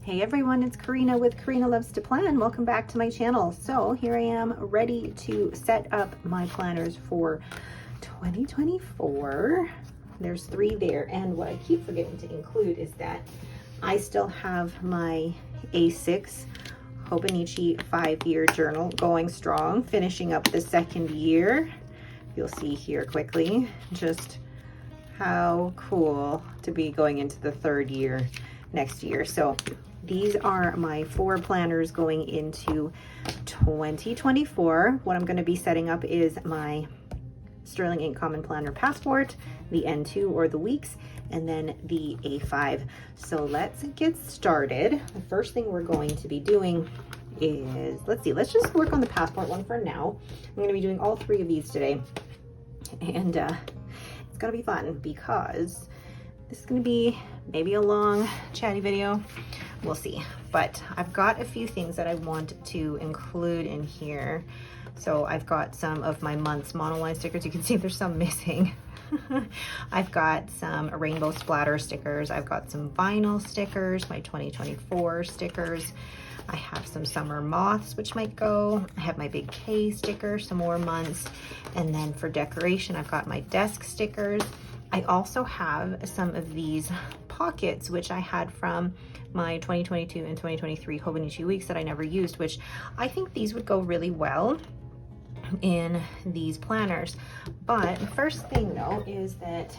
Hey everyone, it's Karina with Karina Loves to Plan. Welcome back to my channel. So here I am ready to set up my planners for 2024. There's 3 there, and what I keep forgetting to include is that I still have my A6 Hobonichi 5-year journal going strong, finishing up the 2nd year. You'll see here quickly just how cool to be going into the 3rd year next year. So these are my 4 planners going into 2024. What I'm going to be setting up is my Sterling Ink Common Planner Passport, the N2 or the weeks, and then the A5. So let's get started. The first thing we're going to be doing is, let's just work on the Passport one for now. I'm going to be doing all 3 of these today, and it's going to be fun because this is going to be maybe a long chatty video. We'll see, but I've got a few things that I want to include in here. So I've got some of my month's monoline stickers. You can see there's some missing. I've got some rainbow splatter stickers. I've got some vinyl stickers, my 2024 stickers. I have some summer moths, which might go. I have my big K sticker, some more months. And then for decoration, I've got my desk stickers. I also have some of these pockets, which I had from my 2022 and 2023 Hobonichi weeks that I never used, which I think these would go really well in these planners. But the first thing though is that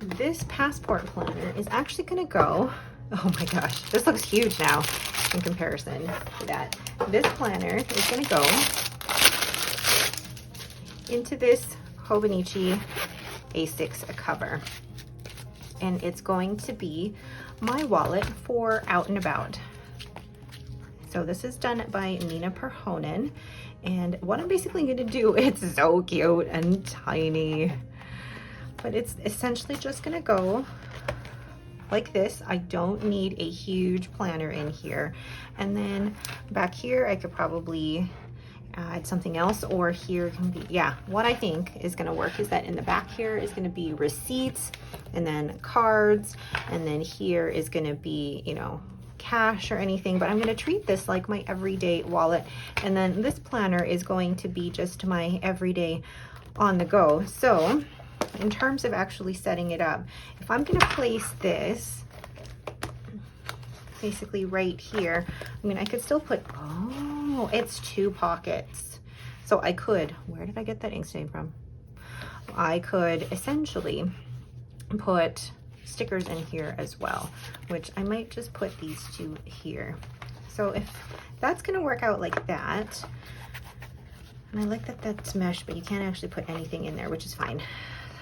this Passport planner is actually gonna go, oh my gosh, this looks huge now in comparison to that. This planner is gonna go into this Hobonichi A6 cover, and it's going to be my wallet for out and about. So this is done by Nina Perhonen, and what I'm basically going to do, it's so cute and tiny, but it's essentially just going to go like this. I don't need a huge planner in here, and then back here I could probably add something else, or here can be, yeah, what I think is going to work is that in the back here is going to be receipts, and then cards, and then here is going to be, you know, cash or anything, but I'm going to treat this like my everyday wallet, and then this planner is going to be just my everyday on the go. So in terms of actually setting it up, if I'm going to place this basically right here, I mean, I could still put, oh, it's 2 pockets. So I could, where did I get that ink stain from? I could essentially put stickers in here as well, which I might just put these 2 here. So if that's gonna work out like that, and I like that that's mesh, but you can't actually put anything in there, which is fine.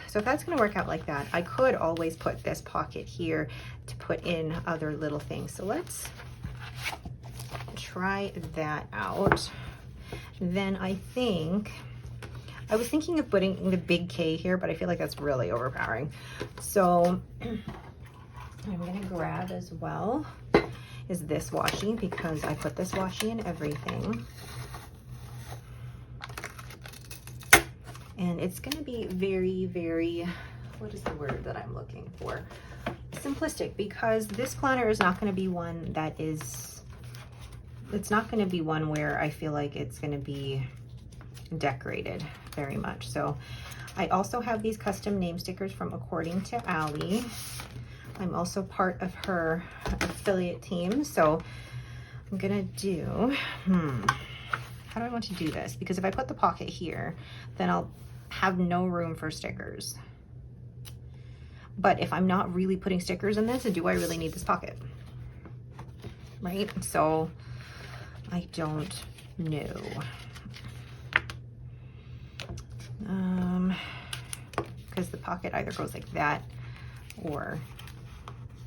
So if that's gonna work out like that, I could always put this pocket here to put in other little things. So let's try that out. Then I think, I was thinking of putting the big K here, but I feel like that's really overpowering. So I'm gonna grab as well is this washi, because I put this washi in everything. And it's gonna be very, very, what is the word that I'm looking for? Simplistic, because this planner is not gonna be one that is, it's not gonna be one where I feel like it's gonna be decorated very much. So I also have these custom name stickers from According to Allie. I'm also part of her affiliate team. So I'm gonna do, how do I want to do this? Because if I put the pocket here, then I'll have no room for stickers. But if I'm not really putting stickers in this, do I really need this pocket? Right? So I don't know. Because the pocket either goes like that, or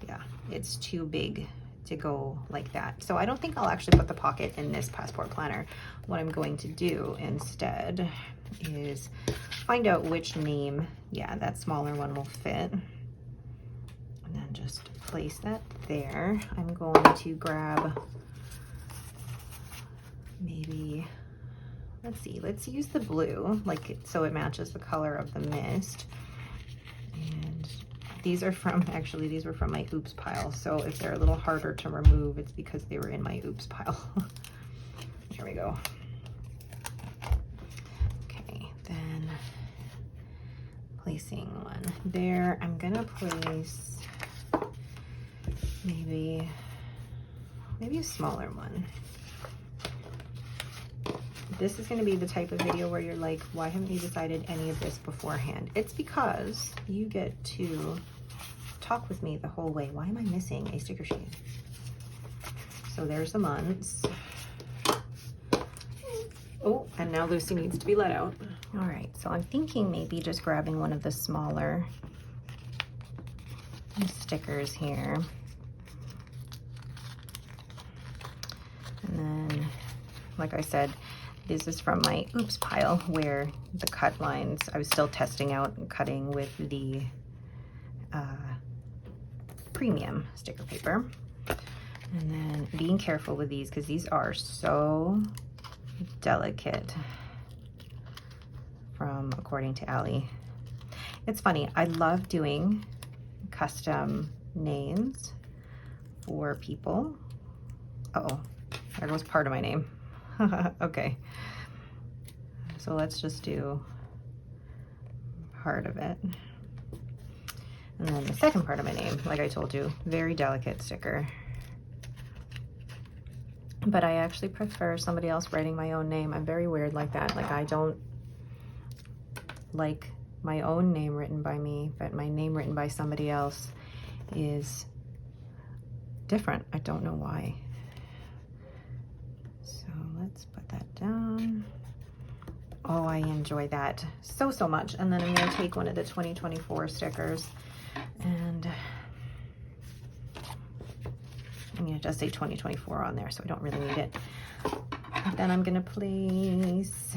yeah, it's too big to go like that. So I don't think I'll actually put the pocket in this Passport planner. What I'm going to do instead is find out which name, yeah, that smaller one will fit, and then just place that there. I'm going to grab maybe, let's see, let's use the blue, like so it matches the color of the mist. And These are from, actually, these were from my oops pile. So if they're a little harder to remove, it's because they were in my oops pile. Here we go. Okay, then placing one there. I'm gonna place maybe a smaller one. This is going to be the type of video where you're like, why haven't you decided any of this beforehand? It's because you get to talk with me the whole way. Why am I missing a sticker sheet? So there's the months. Oh, and now Lucy needs to be let out. All right, so I'm thinking maybe just grabbing one of the smaller stickers here. And then, like I said, this is from my oops pile where the cut lines, I was still testing out and cutting with the premium sticker paper. And then being careful with these because these are so delicate from According to Allie. It's funny, I love doing custom names for people. Uh-oh, there goes part of my name. Okay, so let's just do part of it. And then the second part of my name, like I told you, very delicate sticker. But I actually prefer somebody else writing my own name. I'm very weird like that. Like I don't like my own name written by me, but my name written by somebody else is different. I don't know why. Let's put that down. Oh, I enjoy that so much. And then I'm going to take one of the 2024 stickers and I'm going to just say 2024 on there so I don't really need it. And then I'm going to place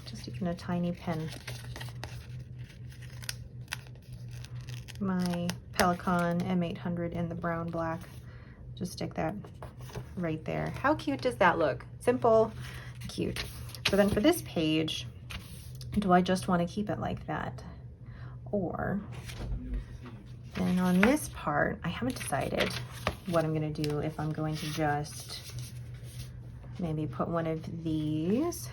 just even a tiny pen. My Pelican M800 in the brown black. Just stick that right there. How cute does that look? Simple, cute. So then for this page, do I just want to keep it like that? Or then on this part, I haven't decided what I'm going to do, if I'm going to just maybe put one of these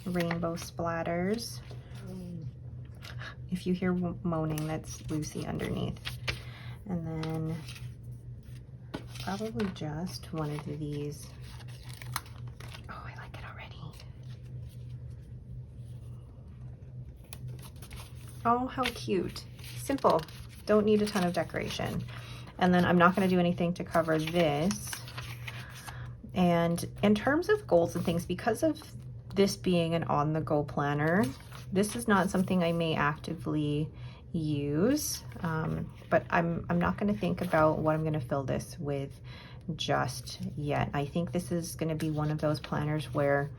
rainbow splatters. If you hear moaning, that's Lucy underneath. And then probably just one of these. Oh, I like it already. Oh, how cute. Simple. Don't need a ton of decoration. And then I'm not going to do anything to cover this. And in terms of goals and things, because of this being an on-the-go planner, this is not something I may actively use, but I'm not going to think about what I'm going to fill this with just yet. I think this is going to be one of those planners where,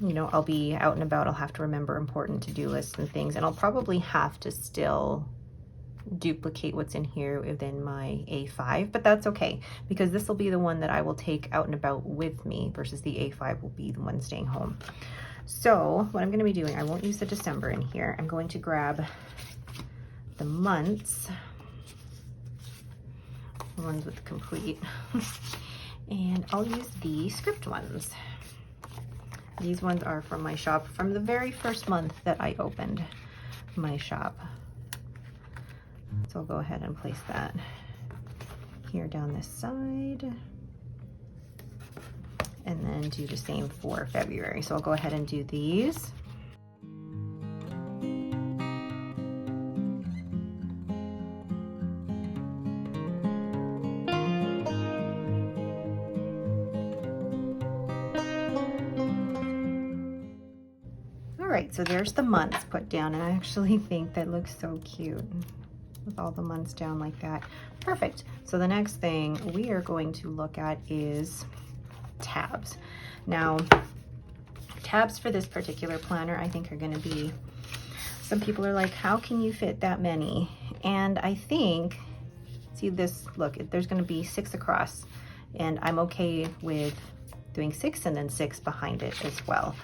you know, I'll be out and about, I'll have to remember important to-do lists and things, and I'll probably have to still duplicate what's in here within my A5, but that's okay, because this will be the one that I will take out and about with me versus the A5 will be the one staying home. So what I'm going to be doing, I won't use the December in here. I'm going to grab the months, the ones with the complete, and I'll use the script ones. These ones are from my shop from the very first month that I opened my shop. So I'll go ahead and place that here down this side. And then do the same for February. So I'll go ahead and do these. All right, so there's the months put down, and I actually think that looks so cute with all the months down like that. Perfect. So the next thing we are going to look at is tabs. Now, tabs for this particular planner I think are going to be, some people are like, how can you fit that many? And I think, see this, look, there's going to be 6 across, and I'm okay with doing 6 and then 6 behind it as well.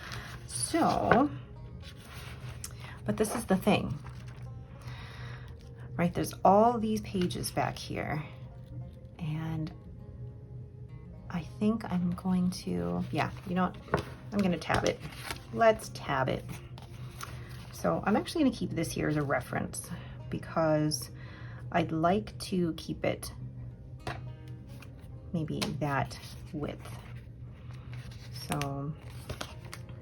So But this is the thing, right? There's all these pages back here, and I think I'm going to, yeah, you know what? I'm gonna tab it. Let's tab it. So I'm actually gonna keep this here as a reference because I'd like to keep it maybe that width. So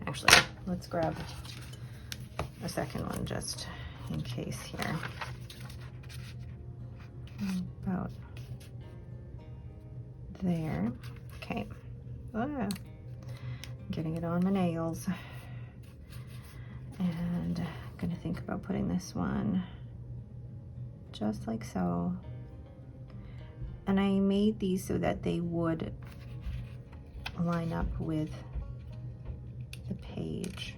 actually, let's grab a second one just in case here. About there. Okay. Ah, getting it on my nails. And I'm gonna think about putting this one just like so. And I made these so that they would line up with the page,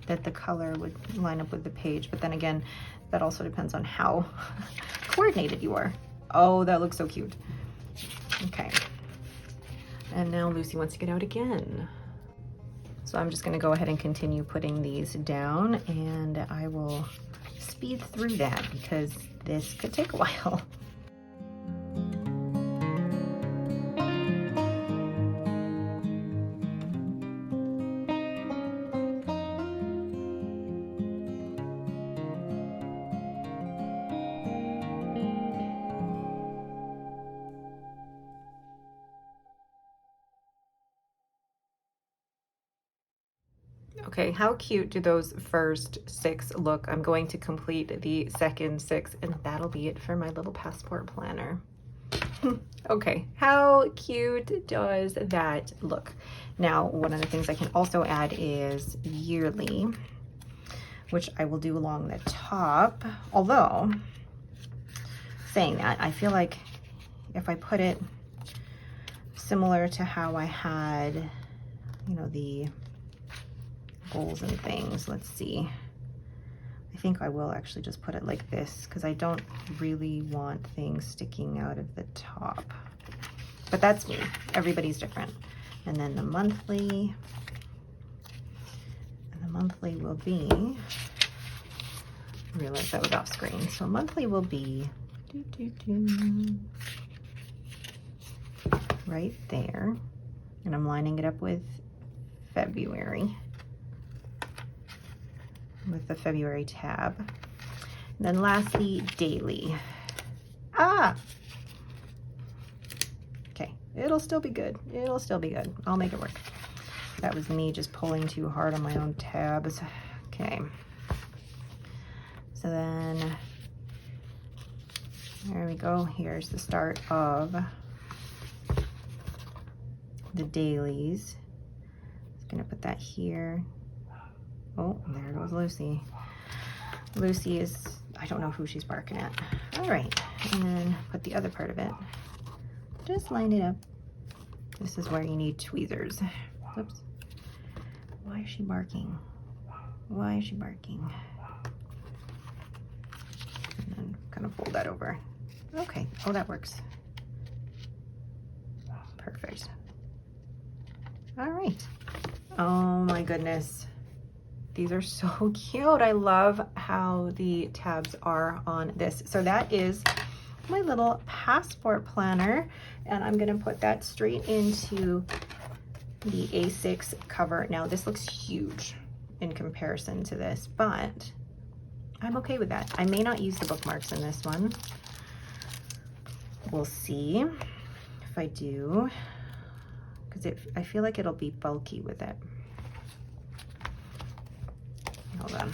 that the color would line up with the page. But then again, that also depends on how coordinated you are. Oh, that looks so cute. Okay. And now Lucy wants to get out again. So I'm just gonna go ahead and continue putting these down, and I will speed through that because this could take a while. Okay, how cute do those first 6 look? I'm going to complete the second 6, and that'll be it for my little passport planner. Okay, how cute does that look? Now, one of the things I can also add is yearly, which I will do along the top. Although, saying that, I feel like if I put it similar to how I had, you know, the goals and things. Let's see. I think I will actually just put it like this because I don't really want things sticking out of the top. But that's me. Everybody's different. And then the monthly. And the monthly will be, I realized that was off screen. So monthly will be right there. And I'm lining it up with February, with the February tab. And then lastly, daily. Ah! Okay, it'll still be good. It'll still be good. I'll make it work. That was me just pulling too hard on my own tabs. Okay. So then, there we go. Here's the start of the dailies. Just gonna put that here. Oh, there goes Lucy. Lucy is, I don't know who she's barking at. All right, and then put the other part of it. Just line it up. This is where you need tweezers. Whoops. Why is she barking? Why is she barking? And then kind of fold that over. Okay, oh, that works. Perfect. All right. Oh my goodness. These are so cute. I love how the tabs are on this. So that is my little passport planner, and I'm gonna put that straight into the A6 cover. Now this looks huge in comparison to this, but I'm okay with that. I may not use the bookmarks in this one. We'll see if I do, because I feel like it'll be bulky with it. Hold on.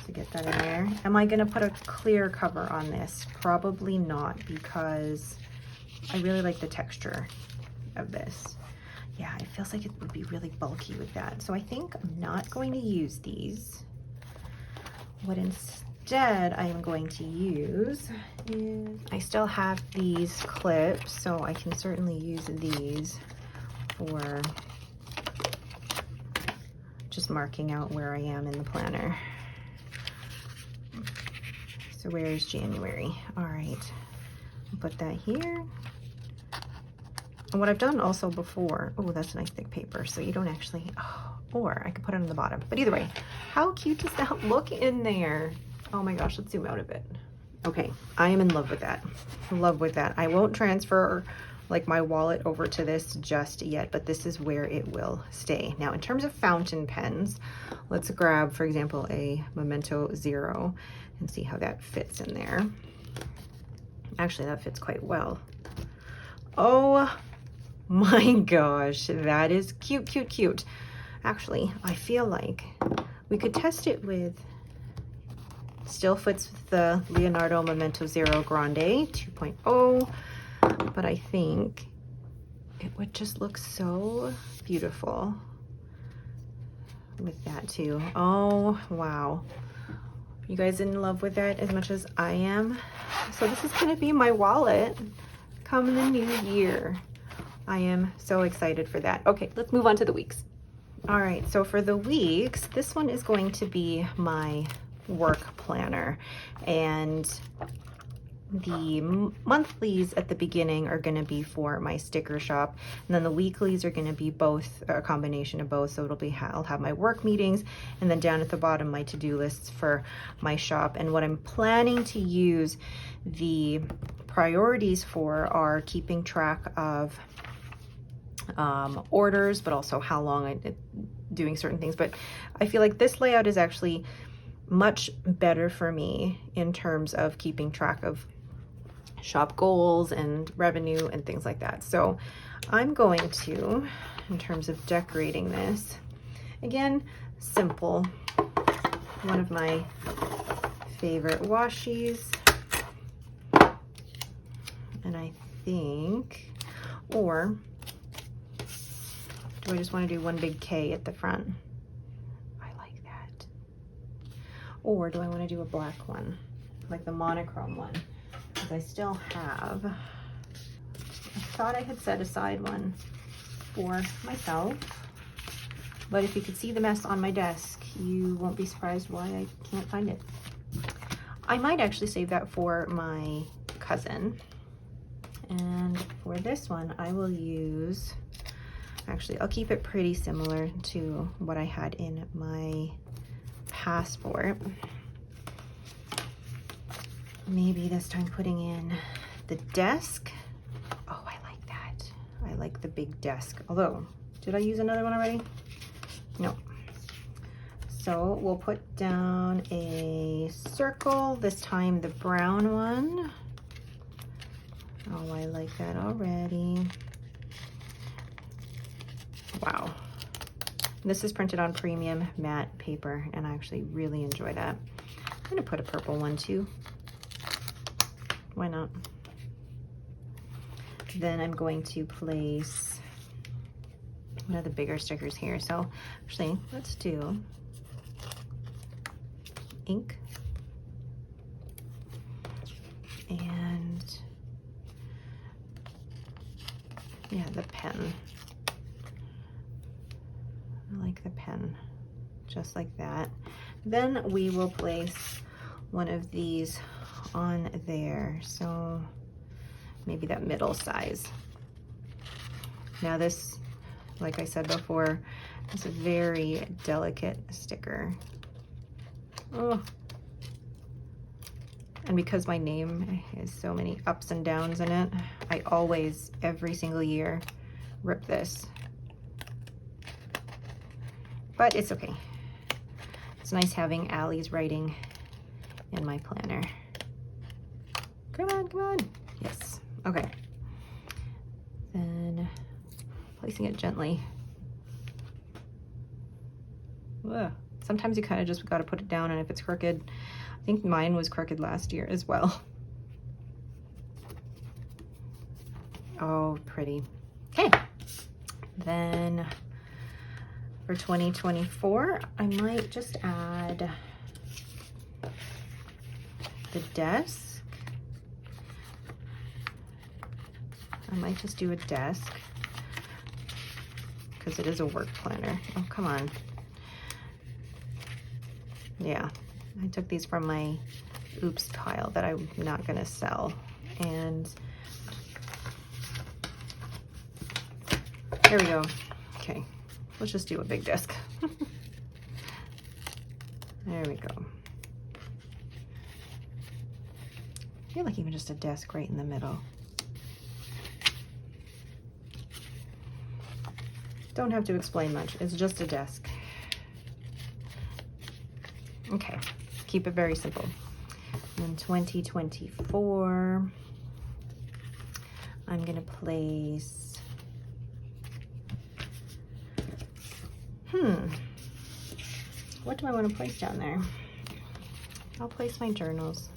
To get that in there. Am I gonna put a clear cover on this? Probably not, because I really like the texture of this. Yeah, it feels like it would be really bulky with that. So I think I'm not going to use these. What instead I am going to use is, I still have these clips, so I can certainly use these for just marking out where I am in the planner. So where is January? All right, I'll put that here. And what I've done also before, oh, that's nice thick paper, so you don't actually, oh, or I could put it on the bottom. But either way, how cute does that look in there? Oh my gosh, let's zoom out a bit. Okay, I am in love with that. In love with that. I won't transfer like my wallet over to this just yet, but this is where it will stay. Now, in terms of fountain pens, let's grab, for example, a Memento Zero and see how that fits in there. Actually, that fits quite well. Oh my gosh, that is cute, cute, cute. Actually, I feel like we could test it with, still fits with the Leonardo Memento Zero Grande 2.0, but I think it would just look so beautiful with that too. Oh, wow. You guys in love with that as much as I am? So this is gonna be my wallet come the new year. I am so excited for that. Okay, let's move on to the weeks. All right, so for the weeks, this one is going to be my work planner, and the monthlies at the beginning are going to be for my sticker shop, and then the weeklies are going to be both, a combination of both. So it'll be, I'll have my work meetings, and then down at the bottom my to-do lists for my shop. And what I'm planning to use the priorities for are keeping track of orders, but also how long I'm doing certain things. But I feel like this layout is actually much better for me in terms of keeping track of shop goals and revenue and things like that. So I'm going to, in terms of decorating this, again, simple, one of my favorite washies. And I think, or do I just want to do one big K at the front? I like that. Or do I want to do a black one, like the monochrome one? Because I still have, I thought I had set aside one for myself, but if you could see the mess on my desk, you won't be surprised why I can't find it. I might actually save that for my cousin. And for this one, I will use, actually, I'll keep it pretty similar to what I had in my passport. Maybe this time putting in the desk. Oh, I like that. I like the big desk. Although, did I use another one already? No. So we'll put down a circle, this time the brown one. Oh, I like that already. Wow. This is printed on premium matte paper, and I actually really enjoy that. I'm gonna put a purple one too. Why not? Then I'm going to place one of the bigger stickers here. So actually, let's do ink and yeah, the pen. I like the pen, just like that. Then we will place one of these on there. So maybe that middle size. Now this, like I said before, is a very delicate sticker. Oh. And because my name has so many ups and downs in it, I always, every single year, rip this. But it's okay. It's nice having Allie's writing in my planner. Come on, come on. Yes, okay. Then placing it gently. Ugh. Sometimes you kind of just gotta put it down, and if it's crooked, I think mine was crooked last year as well. Oh, pretty. Okay, then for 2024, I might just add the desk. I might just do a desk because it is a work planner. Oh, come on. Yeah, I took these from my oops pile that I'm not gonna sell. And there we go. Okay, let's just do a big desk. There we go. I feel like even just a desk right in the middle. Don't have to explain much, it's just a desk. Okay, keep it very simple. In 2024, I'm gonna place, what do I want to place down there? I'll place my journals.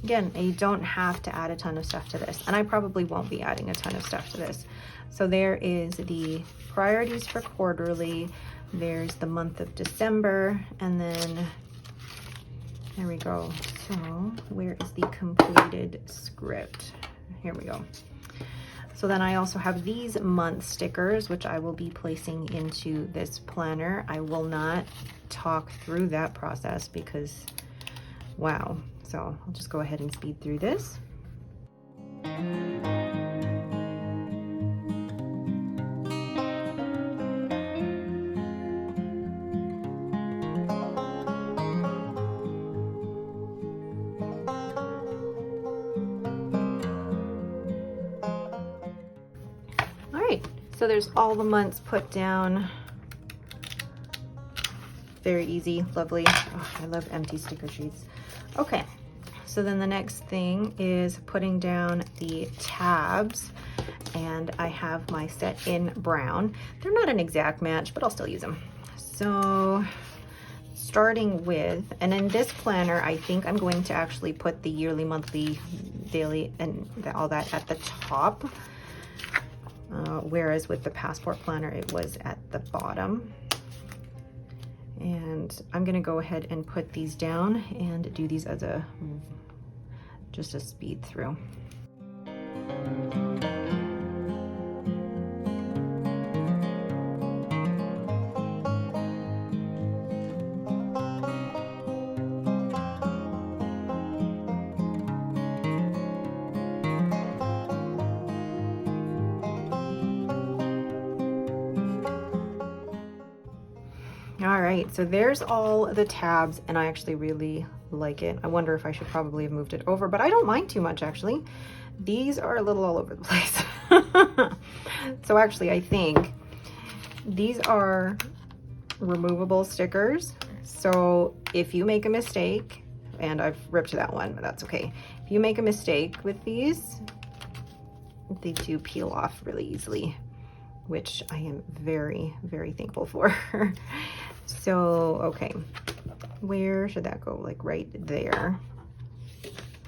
Again, you don't have to add a ton of stuff to this, and I probably won't be adding a ton of stuff to this. So there is the priorities for quarterly, there's the month of December, and then there we go. So where is the completed script? Here we go. So then I also have these month stickers, which I will be placing into this planner. I will not talk through that process because, wow. So I'll just go ahead and speed through this. All right, so there's all the months put down. Very easy, lovely. Oh, I love empty sticker sheets. Okay, so then the next thing is putting down the tabs, and I have my set in brown. They're not an exact match, but I'll still use them. So starting with, and in this planner, I think I'm going to actually put the yearly, monthly, daily, and all that at the top. Whereas with the passport planner, it was at the bottom. And I'm gonna go ahead and put these down and do these as just a speed through. All right, so there's all the tabs, and I actually really like it. I wonder if I should probably have moved it over, but I don't mind too much actually. These are a little all over the place. So actually I think these are removable stickers. So if you make a mistake, and I've ripped that one, but that's okay. If you make a mistake with these, they do peel off really easily, which I am very, very thankful for. So, okay, where should that go? Like right there,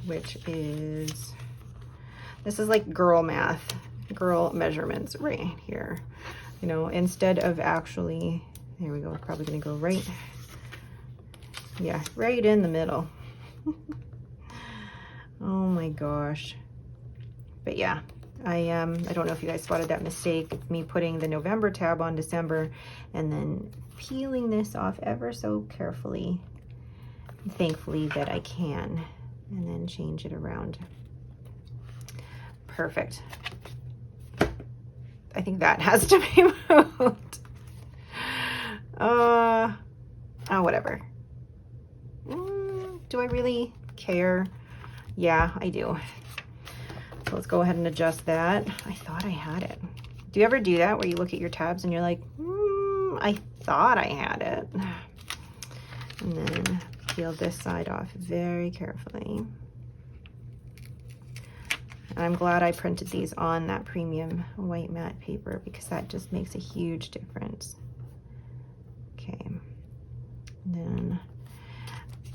which is, this is like girl math, girl measurements right here. You know, instead of actually, there we go, we're probably gonna go right, yeah, right in the middle. Oh my gosh. But yeah, I don't know if you guys spotted that mistake of me putting the November tab on December and then peeling this off ever so carefully. Thankfully that I can, and then change it around. Perfect. I think that has to be moved. Oh, whatever. Do I really care? Yeah, I do. So let's go ahead and adjust that. I thought I had it. Do you ever do that where you look at your tabs and you're like, I thought I had it? And then peel this side off very carefully. And I'm glad I printed these on that premium white matte paper because that just makes a huge difference. Okay, and then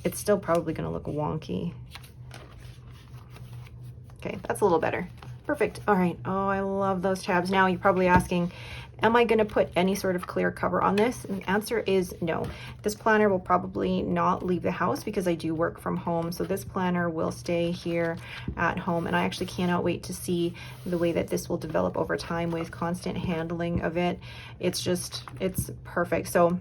it's still probably gonna look wonky. Okay, that's a little better. Perfect. All right. Oh, I love those tabs. Now you're probably asking, am I going to put any sort of clear cover on this? And the answer is no. This planner will probably not leave the house because I do work from home. So this planner will stay here at home. And I actually cannot wait to see the way that this will develop over time with constant handling of it. It's just, it's perfect. So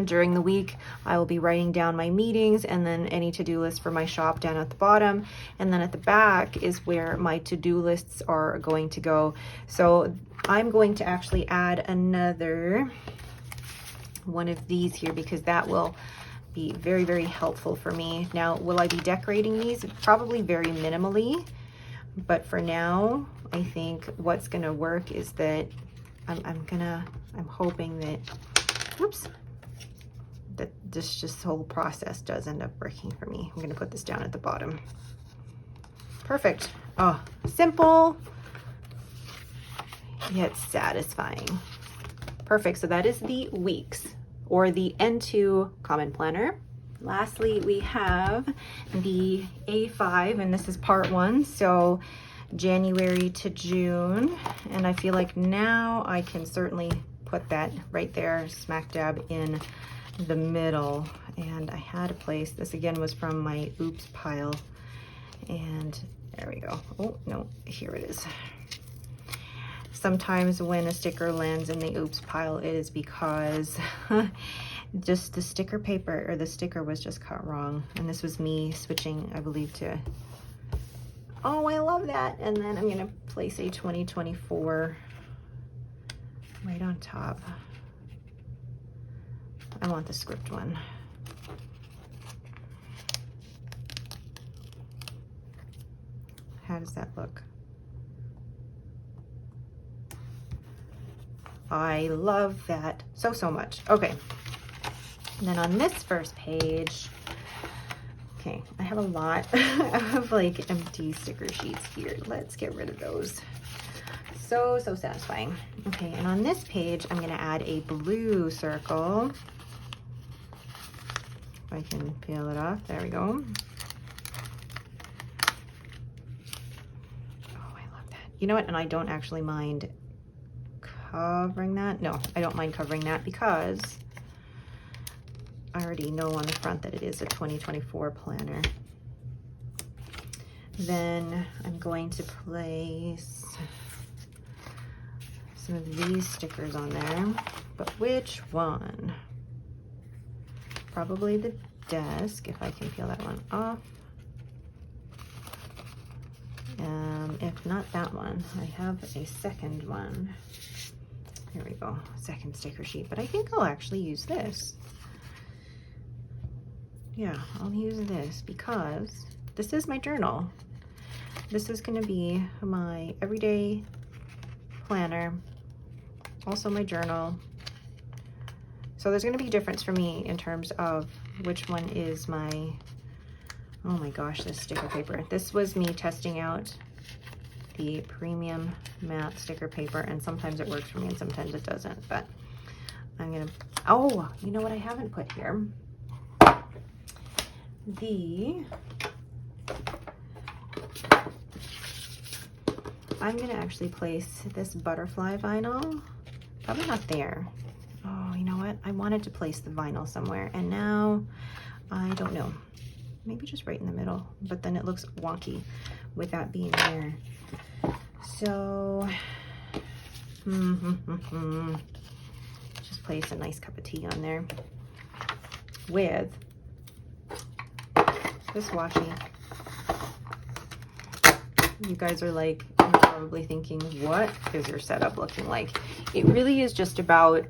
During the week, I will be writing down my meetings and then any to-do list for my shop down at the bottom. And then at the back is where my to-do lists are going to go. So I'm going to actually add another one of these here because that will be very, very helpful for me. Now, will I be decorating these? Probably very minimally, but for now, I think what's gonna work is that I'm hoping that, oops, that this whole process does end up working for me. I'm gonna put this down at the bottom. Perfect. Oh, simple, yet satisfying. Perfect, so that is the weeks, or the N2 Common Planner. Lastly, we have the A5, and this is part 1, so January to June. And I feel like now I can certainly put that right there, smack dab in the middle. And I had a place, this again was from my oops pile, and there we go. Oh, no, here it is. Sometimes when a sticker lands in the oops pile, it is because just the sticker paper or the sticker was just cut wrong. And this was me switching, I believe, to, oh, I love that. And then I'm gonna place a 2024 right on top. I want the script one. How does that look? I love that so much. Okay, and then on this first page, okay, I have a lot of like empty sticker sheets here. Let's get rid of those. So satisfying. Okay, and on this page, I'm gonna add a blue circle. If I can peel it off, there we go. Oh, I love that. You know what, and I don't actually mind covering that. No, I don't mind covering that because I already know on the front that it is a 2024 planner. Then I'm going to place some of these stickers on there, but which one? Probably the desk, if I can peel that one off. If not that one, I have a second one. Here we go, second sticker sheet, but I think I'll actually use this. Yeah, I'll use this because this is my journal. This is gonna be my everyday planner, also my journal. So there's gonna be a difference for me in terms of which one is my, oh my gosh, this sticker paper. This was me testing out the premium matte sticker paper, and sometimes it works for me and sometimes it doesn't, but I'm gonna, oh, you know what I haven't put here? I'm gonna actually place this butterfly vinyl, probably not there. Oh, you know what? I wanted to place the vinyl somewhere, and now I don't know. Maybe just right in the middle, but then it looks wonky with that being there. So, just place a nice cup of tea on there with this washi. You guys are like, you're probably thinking, what is your setup looking like? It really is just about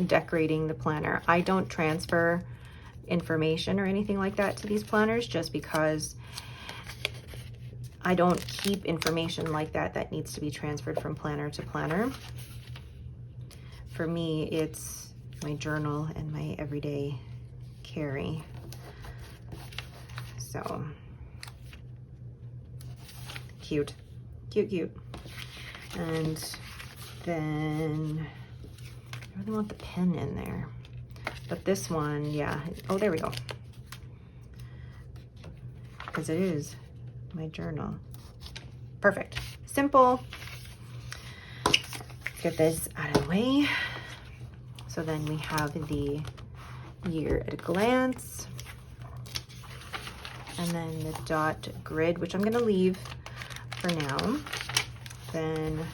decorating the planner. I don't transfer information or anything like that to these planners just because I don't keep information like that that needs to be transferred from planner to planner. For me, it's my journal and my everyday carry. So cute, cute, cute. And then I really want the pen in there. But this one, yeah. Oh, there we go. Because it is my journal. Perfect. Simple. Let's get this out of the way. So then we have the year at a glance. And then the dot grid, which I'm going to leave for now. Then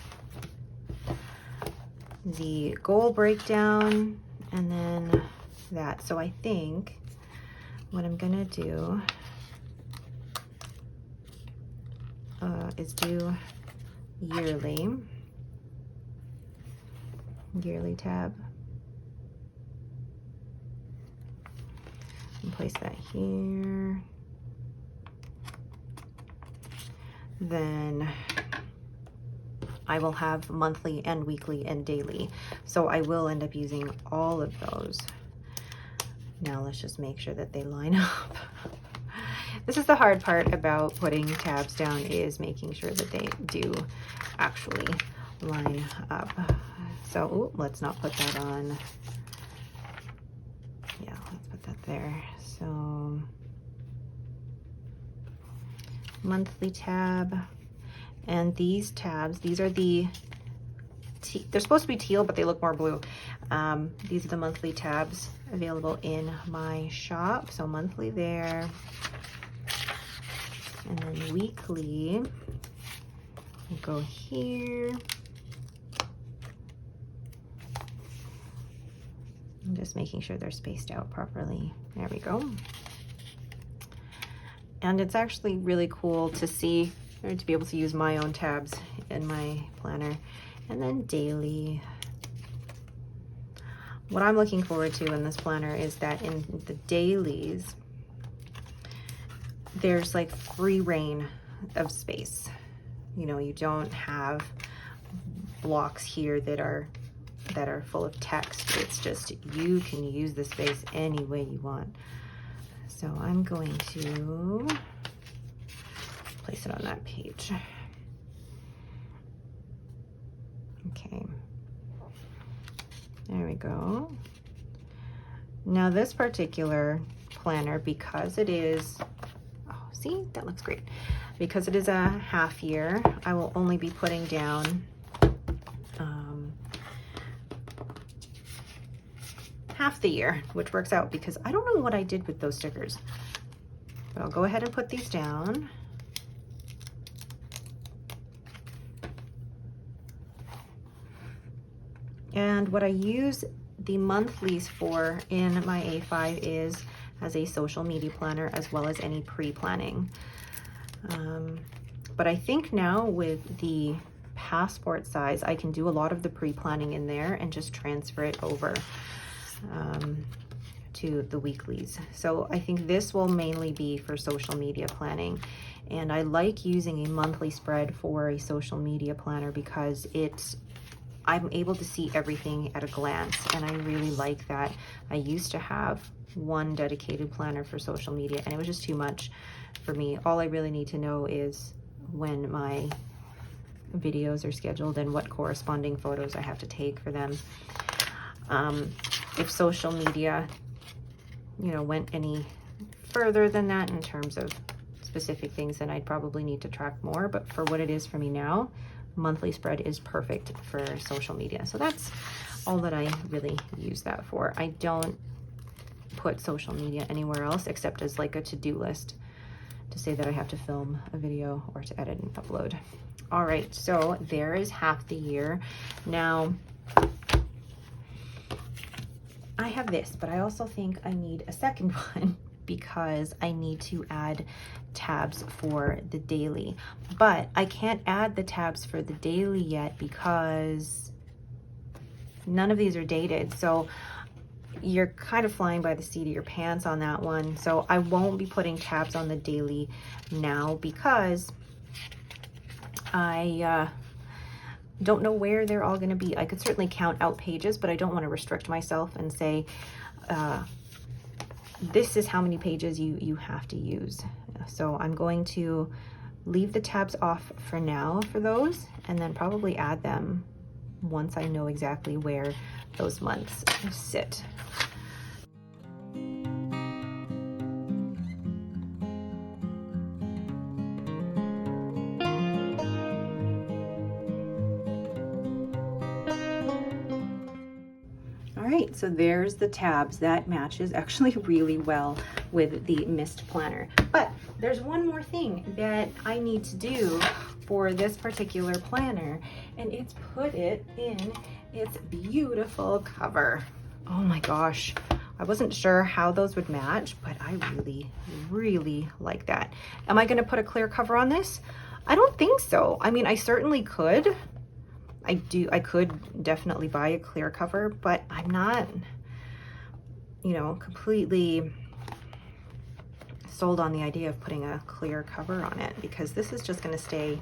the goal breakdown and then that. So I think what I'm gonna do is do yearly tab, and place that here. Then I will have monthly and weekly and daily. So I will end up using all of those. Now let's just make sure that they line up. This is the hard part about putting tabs down, is making sure that they do actually line up. So ooh, let's not put that on. Yeah, let's put that there. So monthly tab, and these tabs, these are the, they're supposed to be teal, but they look more blue. These are the monthly tabs available in my shop. So monthly there, and then weekly, we'll go here. I'm just making sure they're spaced out properly. There we go. And it's actually really cool to see, or to be able to use my own tabs in my planner. And then daily. What I'm looking forward to in this planner is that in the dailies, there's like free reign of space. You know, you don't have blocks here that are full of text. It's just, you can use the space any way you want. So I'm going to place it on that page. Okay, there we go. Now this particular planner, because it is, oh, see, that looks great. Because it is a half year, I will only be putting down half the year, which works out because I don't know what I did with those stickers. But I'll go ahead and put these down. And what I use the monthlies for in my A5 is as a social media planner, as well as any pre-planning. But I think now with the passport size, I can do a lot of the pre-planning in there and just transfer it over to the weeklies. So I think this will mainly be for social media planning. And I like using a monthly spread for a social media planner because I'm able to see everything at a glance, and I really like that. I used to have one dedicated planner for social media, and it was just too much for me. All I really need to know is when my videos are scheduled and what corresponding photos I have to take for them. If social media, you know, went any further than that in terms of specific things, then I'd probably need to track more. But for what it is for me now, monthly spread is perfect for social media. So that's all that I really use that for. I don't put social media anywhere else except as like a to-do list to say that I have to film a video or to edit and upload. All right, so there is half the year. Now, I have this, but I also think I need a second one because I need to add tabs for the daily. But I can't add the tabs for the daily yet because none of these are dated. So you're kind of flying by the seat of your pants on that one. So I won't be putting tabs on the daily now because I don't know where they're all going to be. I could certainly count out pages, but I don't want to restrict myself and say, this is how many pages you have to use. So I'm going to leave the tabs off for now for those, and then probably add them once I know exactly where those months sit. So there's the tabs. That matches actually really well with the mist planner. But there's one more thing that I need to do for this particular planner, and it's put it in its beautiful cover. Oh my gosh. I wasn't sure how those would match, but I really, really like that. Am I gonna put a clear cover on this? I don't think so. I mean, I certainly could. I could definitely buy a clear cover, but I'm not, you know, completely sold on the idea of putting a clear cover on it, because this is just gonna stay,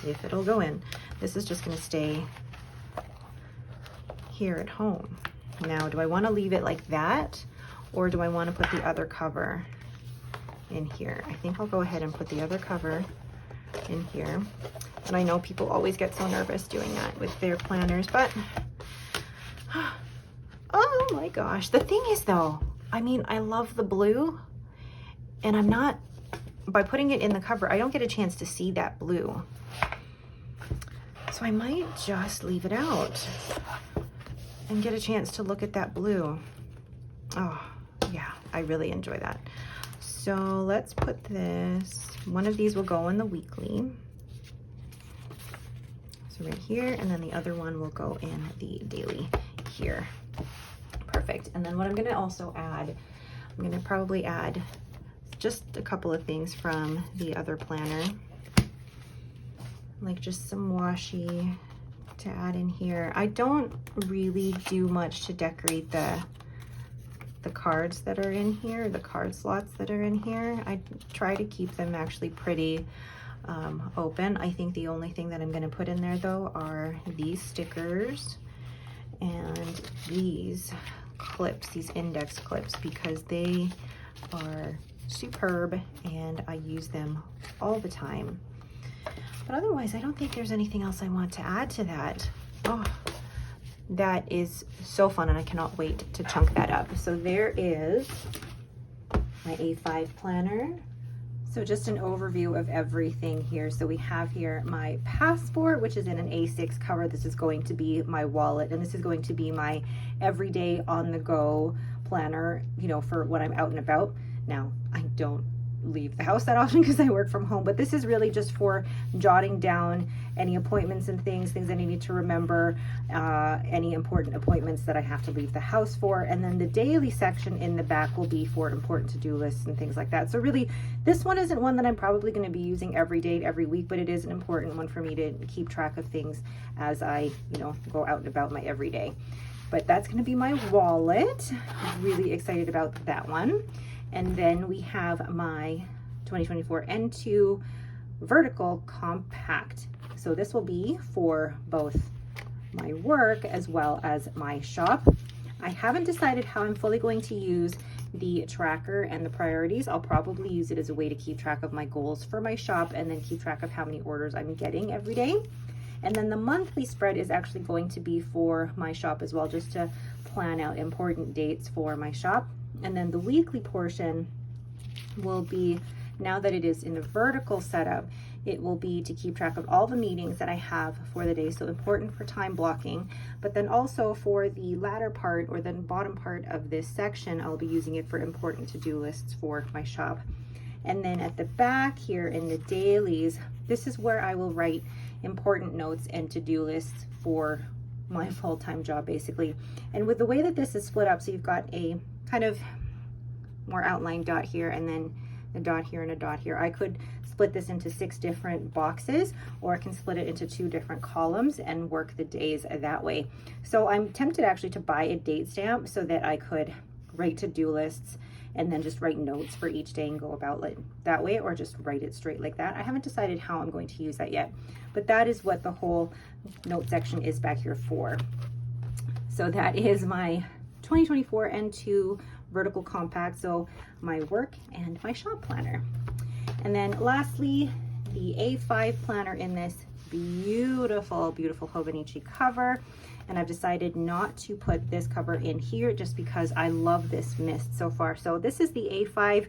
if it'll go in, this is just gonna stay here at home. Now, do I want to leave it like that, or do I want to put the other cover in here? I think I'll go ahead and put the other cover in here. And I know people always get so nervous doing that with their planners, but oh my gosh. The thing is though, I mean, I love the blue, and I'm not, by putting it in the cover, I don't get a chance to see that blue. So I might just leave it out and get a chance to look at that blue. Oh, yeah, I really enjoy that. So let's put this, one of these will go in the weekly. So right here, and then the other one will go in the daily here. Perfect. And then what I'm gonna also add, I'm gonna probably add just a couple of things from the other planner, like just some washi to add in here. I don't really do much to decorate the cards that are in here, the card slots that are in here. I try to keep them actually pretty open. I think the only thing that I'm going to put in there though are these stickers and these clips, these index clips, because they are superb and I use them all the time. But otherwise, I don't think there's anything else I want to add to that. Oh, that is so fun, and I cannot wait to chunk that up. So there is my A5 planner. So just an overview of everything here. So we have here my passport, which is in an A6 cover. This is going to be my wallet, and this is going to be my everyday on-the-go planner, you know, for when I'm out and about. Now, I don't leave the house that often because I work from home, but this is really just for jotting down any appointments and things I need to remember, any important appointments that I have to leave the house for. And then the daily section in the back will be for important to-do lists and things like that. So really, this one isn't one that I'm probably going to be using every day, every week, but it is an important one for me to keep track of things as I, you know, go out and about my everyday. But that's going to be my wallet. I'm really excited about that one. And then we have my 2024 N2 vertical compact. So this will be for both my work as well as my shop. I haven't decided how I'm fully going to use the tracker and the priorities. I'll probably use it as a way to keep track of my goals for my shop and then keep track of how many orders I'm getting every day. And then the monthly spread is actually going to be for my shop as well, just to plan out important dates for my shop. And then the weekly portion will be, now that it is in the vertical setup, it will be to keep track of all the meetings that I have for the day. So important for time blocking, but then also for the latter part or the bottom part of this section, I'll be using it for important to-do lists for my shop. And then at the back here in the dailies, this is where I will write important notes and to-do lists for my full-time job basically. And with the way that this is split up, so you've got a kind of more outlined dot here and then a dot here and a dot here. I could split this into 6 different boxes, or I can split it into 2 different columns and work the days that way. So I'm tempted actually to buy a date stamp so that I could write to-do lists and then just write notes for each day and go about it that way, or just write it straight like that. I haven't decided how I'm going to use that yet, but that is what the whole note section is back here for. So that is my 2024 N2 vertical compact, so my work and my shop planner. And then lastly, the A5 planner in this beautiful, beautiful Hobonichi cover. And I've decided not to put this cover in here just because I love this mist so far. So this is the A5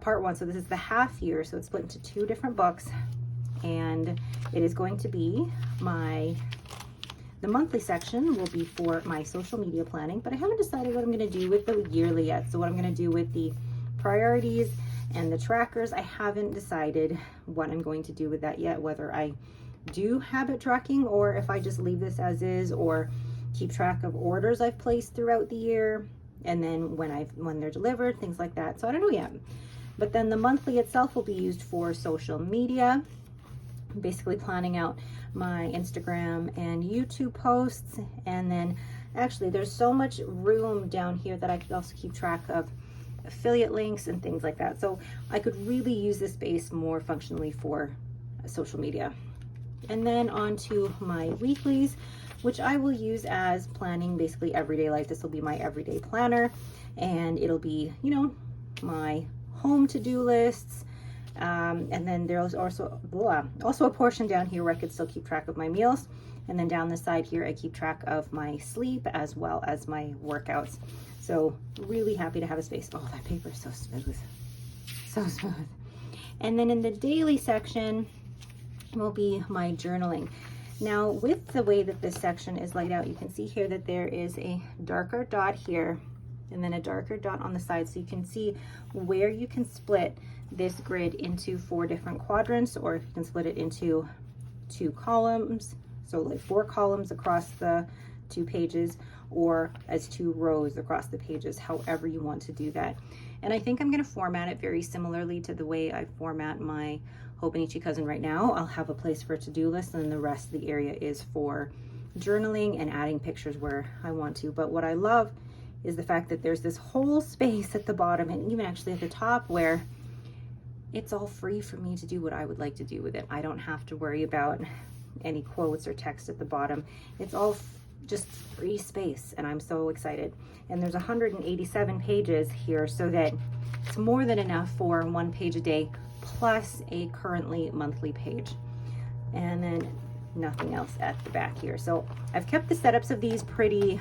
part 1. So this is the half year. So it's split into 2 different books. And it is going to be the monthly section will be for my social media planning, but I haven't decided what I'm going to do with the yearly yet. So what I'm going to do with the priorities and the trackers, I haven't decided what I'm going to do with that yet, whether I do habit tracking or if I just leave this as is, or keep track of orders I've placed throughout the year, and then when they're delivered, things like that. So I don't know yet. But then the monthly itself will be used for social media, basically planning out my Instagram and YouTube posts. And then actually there's so much room down here that I could also keep track of affiliate links and things like that. So I could really use this space more functionally for social media. And then on to my weeklies, which I will use as planning basically everyday life. This will be my everyday planner, and it'll be, you know, my home to-do lists. And then there's also a portion down here where I could still keep track of my meals. And then down the side here, I keep track of my sleep as well as my workouts. So really happy to have a space. Oh, that paper is so smooth, so smooth. And then in the daily section will be my journaling. Now with the way that this section is laid out, you can see here that there is a darker dot here and then a darker dot on the side. So you can see where you can split this grid into 4 different quadrants, or if you can split it into 2 columns. So like 4 columns across the 2 pages, or as 2 rows across the pages, however you want to do that. And I think I'm going to format it very similarly to the way I format my Hobonichi cousin right now. I'll have a place for a to-do list, and the rest of the area is for journaling and adding pictures where I want to. But what I love is the fact that there's this whole space at the bottom and even actually at the top where it's all free for me to do what I would like to do with it. I don't have to worry about any quotes or text at the bottom. It's all just free space, and I'm so excited. And there's 187 pages here, so that it's more than enough for 1 page a day plus a currently monthly page, and then nothing else at the back here. So I've kept the setups of these pretty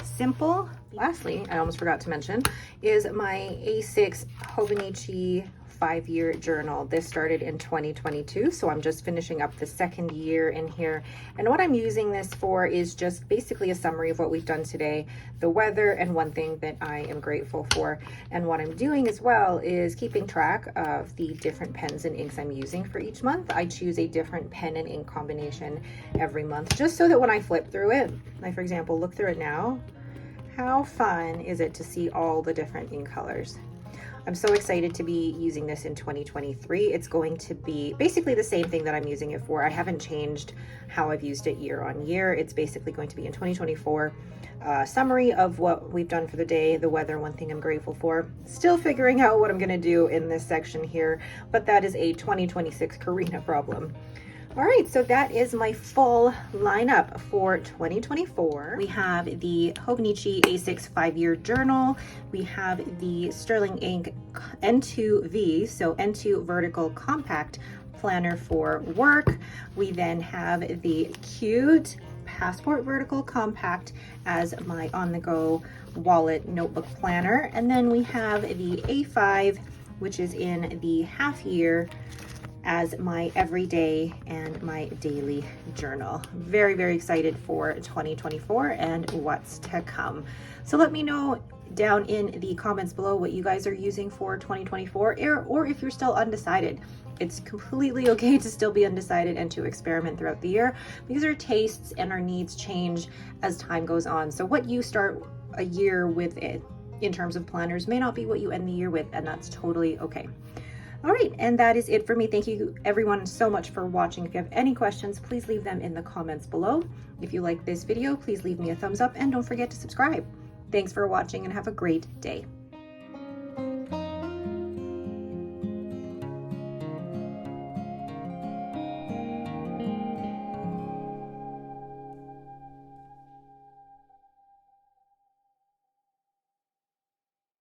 simple. Lastly, I almost forgot to mention, is my A6 Hobonichi 5-year journal. This started in 2022, so I'm just finishing up the 2nd year in here. And what I'm using this for is just basically a summary of what we've done today, the weather, and one thing that I am grateful for. And what I'm doing as well is keeping track of the different pens and inks I'm using for each month. I choose a different pen and ink combination every month, just so that when I flip through it, like for example, look through it now, how fun is it to see all the different ink colors? I'm so excited to be using this in 2023. It's going to be basically the same thing that I'm using it for. I haven't changed how I've used it year on year. It's basically going to be in 2024, summary of what we've done for the day, the weather, one thing I'm grateful for. Still figuring out what I'm gonna do in this section here, but that is a 2026 Karina problem. All right, so that is my full lineup for 2024. We have the Hobonichi A6 5-year journal. We have the Sterling Ink N2V, so N2 vertical compact planner for work. We then have the cute Passport vertical compact as my on-the-go wallet notebook planner. And then we have the A5, which is in the half year, as my everyday and my daily journal. Very, very excited for 2024 and what's to come. So let me know down in the comments below what you guys are using for 2024, or if you're still undecided. It's completely okay to still be undecided and to experiment throughout the year, because our tastes and our needs change as time goes on. So what you start a year with it in terms of planners may not be what you end the year with, and that's totally okay. All right, and that is it for me. Thank you everyone so much for watching. If you have any questions, please leave them in the comments below. If you like this video, please leave me a thumbs up and don't forget to subscribe. Thanks for watching and have a great day.